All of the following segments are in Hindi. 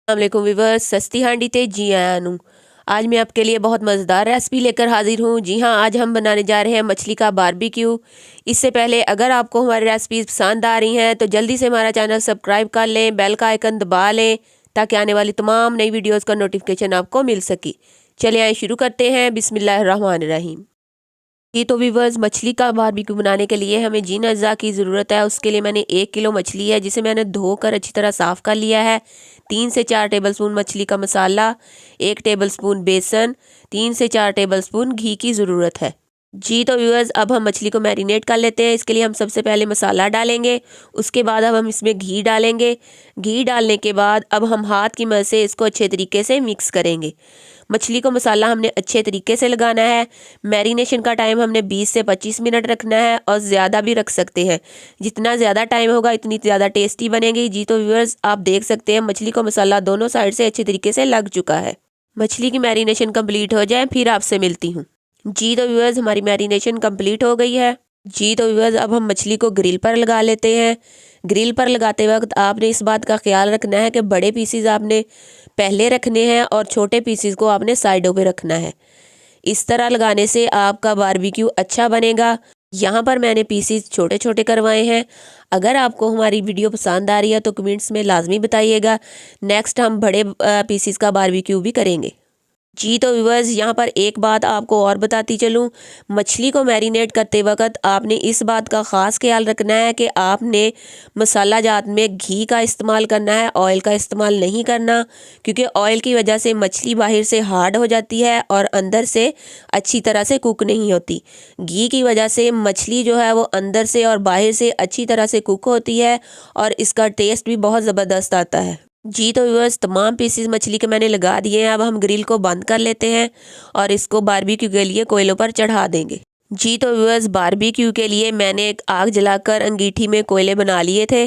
अस्सलामुअलैकुम व्यूअर्स, सस्ती हांडी ते जी आया हूँ। आज मैं आपके लिए बहुत मज़ेदार रेसिपी लेकर हाजिर हूँ। जी हाँ, आज हम बनाने जा रहे हैं मछली का बारबेक्यू। इससे पहले अगर आपको हमारी रेसिपीज पसंद आ रही हैं तो जल्दी से हमारा चैनल सब्सक्राइब कर लें, बेल का आइकन दबा लें ताकि आने वाली तमाम नई वीडियोज़ का नोटिफिकेशन आपको मिल सके। चलिए आइए शुरू करते हैं। बिस्मिल्लाहिर्रहमानिर्रहीम। जी तो व्यूअर्स, मछली का बारबेक्यू बनाने के लिए हमें जिन अज्जा की ज़रूरत है उसके लिए मैंने 1 किलो मछली है जिसे मैंने धोकर अच्छी तरह साफ़ कर लिया है। 3 से 4 टेबलस्पून मछली का मसाला, 1 टेबलस्पून बेसन, 3 से 4 टेबलस्पून घी की ज़रूरत है। जी तो व्यूअर्स, अब हम मछली को मैरिनेट कर लेते हैं। इसके लिए हम सबसे पहले मसाला डालेंगे, उसके बाद अब हम इसमें घी डालेंगे। घी डालने के बाद अब हम हाथ की मदद से इसको अच्छे तरीके से मिक्स करेंगे। मछली को मसाला हमने अच्छे तरीके से लगाना है। मैरिनेशन का टाइम हमने 20 से 25 मिनट रखना है और ज़्यादा भी रख सकते हैं। जितना ज़्यादा टाइम होगा इतनी ज़्यादा टेस्टी बनेगी। जी तो व्यूअर्स, आप देख सकते हैं मछली को मसाला दोनों साइड से अच्छे तरीके से लग चुका है। मछली की मैरिनेशन कंप्लीट हो जाए फिर आपसे मिलती हूँ। जी तो व्यूअर्स, हमारी मैरिनेशन कंप्लीट हो गई है। जी तो व्यूअर्स, अब हम मछली को ग्रिल पर लगा लेते हैं। ग्रिल पर लगाते वक्त आपने इस बात का ख्याल रखना है कि बड़े पीसीज आपने पहले रखने हैं और छोटे पीसीज को आपने साइडों पे रखना है। इस तरह लगाने से आपका बारबेक्यू अच्छा बनेगा। यहाँ पर मैंने पीसीज छोटे छोटे करवाए हैं। अगर आपको हमारी वीडियो पसंद आ रही है तो कमेंट्स में लाजमी बताइएगा। नेक्स्ट हम बड़े पीसीज का बारबेक्यू भी करेंगे। जी तो व्यूअर्स, यहाँ पर एक बात आपको और बताती चलूँ, मछली को मैरिनेट करते वक्त आपने इस बात का ख़ास ख्याल रखना है कि आपने मसाला जात में घी का इस्तेमाल करना है, ऑयल का इस्तेमाल नहीं करना, क्योंकि ऑयल की वजह से मछली बाहर से हार्ड हो जाती है और अंदर से अच्छी तरह से कुक नहीं होती। घी की वजह से मछली जो है वो अंदर से और बाहर से अच्छी तरह से कुक होती है और इसका टेस्ट भी बहुत ज़बरदस्त आता है। जी तो व्यूअर्स, तमाम पीसेस मछली के मैंने लगा दिए हैं। अब हम ग्रिल को बंद कर लेते हैं और इसको बारबेक्यू के लिए कोयलों पर चढ़ा देंगे। जी तो व्यूअर्स, बारबेक्यू के लिए मैंने एक आग जलाकर अंगीठी में कोयले बना लिए थे।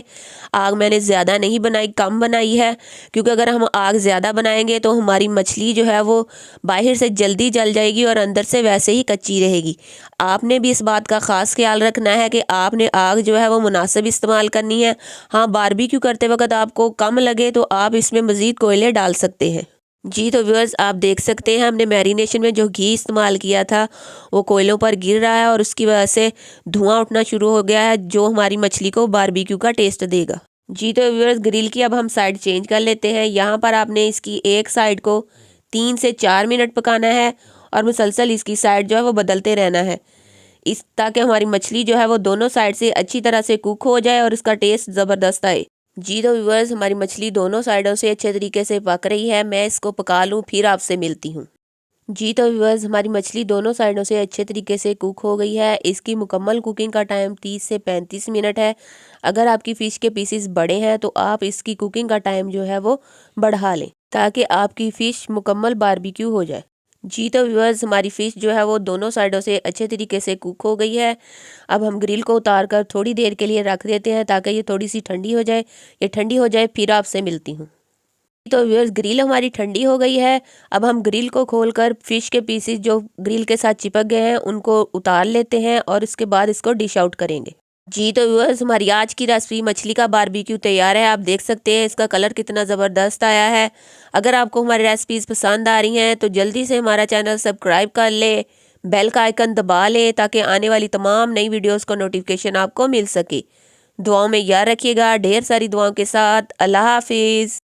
आग मैंने ज़्यादा नहीं बनाई, कम बनाई है, क्योंकि अगर हम आग ज़्यादा बनाएंगे तो हमारी मछली जो है वो बाहर से जल्दी जल जाएगी और अंदर से वैसे ही कच्ची रहेगी। आपने भी इस बात का ख़ास ख्याल रखना है कि आपने आग जो है वो मुनासिब इस्तेमाल करनी है। हाँ, बारबेक्यू करते वक्त आपको कम लगे तो आप इसमें मज़ीद कोयले डाल सकते हैं। जी तो व्यूअर्स, आप देख सकते हैं हमने मैरिनेशन में जो घी इस्तेमाल किया था वो कोयलों पर गिर रहा है और उसकी वजह से धुआं उठना शुरू हो गया है, जो हमारी मछली को बारबेक्यू का टेस्ट देगा। जी तो व्यूअर्स, ग्रिल की अब हम साइड चेंज कर लेते हैं। यहाँ पर आपने इसकी एक साइड को 3 से 4 मिनट पकाना है और मुसलसल इसकी साइड जो है वो बदलते रहना है, इस ताकि हमारी मछली जो है वो दोनों साइड से अच्छी तरह से कुक हो जाए और इसका टेस्ट ज़बरदस्त आए। जी तो व्यूअर्स, हमारी मछली दोनों साइडों से अच्छे तरीके से पक रही है। मैं इसको पका लूँ फिर आपसे मिलती हूँ। जी तो व्यूअर्स, हमारी मछली दोनों साइडों से अच्छे तरीके से कुक हो गई है। इसकी मुकम्मल कुकिंग का टाइम 30 से 35 मिनट है। अगर आपकी फ़िश के पीसेस बड़े हैं तो आप इसकी कुकिंग का टाइम जो है वो बढ़ा लें ताकि आपकी फ़िश मुकम्मल बारबेक्यू हो जाए। जी तो व्यूअर्स, हमारी फ़िश जो है वो दोनों साइडों से अच्छे तरीके से कुक हो गई है। अब हम ग्रिल को उतार कर थोड़ी देर के लिए रख देते हैं ताकि ये थोड़ी सी ठंडी हो जाए। ये ठंडी हो जाए फिर आपसे मिलती हूँ। तो व्यूअर्स, ग्रिल हमारी ठंडी हो गई है। अब हम ग्रिल को खोलकर फ़िश के पीसेस जो ग्रिल के साथ चिपक गए हैं उनको उतार लेते हैं और उसके बाद इसको डिश आउट करेंगे। जी तो व्यूअर्स, हमारी आज की रेसिपी मछली का बारबेक्यू तैयार है। आप देख सकते हैं इसका कलर कितना ज़बरदस्त आया है। अगर आपको हमारी रेसिपीज़ पसंद आ रही हैं तो जल्दी से हमारा चैनल सब्सक्राइब कर ले, बेल का आइकन दबा लें ताकि आने वाली तमाम नई वीडियोज़ का नोटिफिकेशन आपको मिल सके। दुआओं में याद रखिएगा। ढेर सारी दुआओं के साथ। अल्लाह हाफिज़।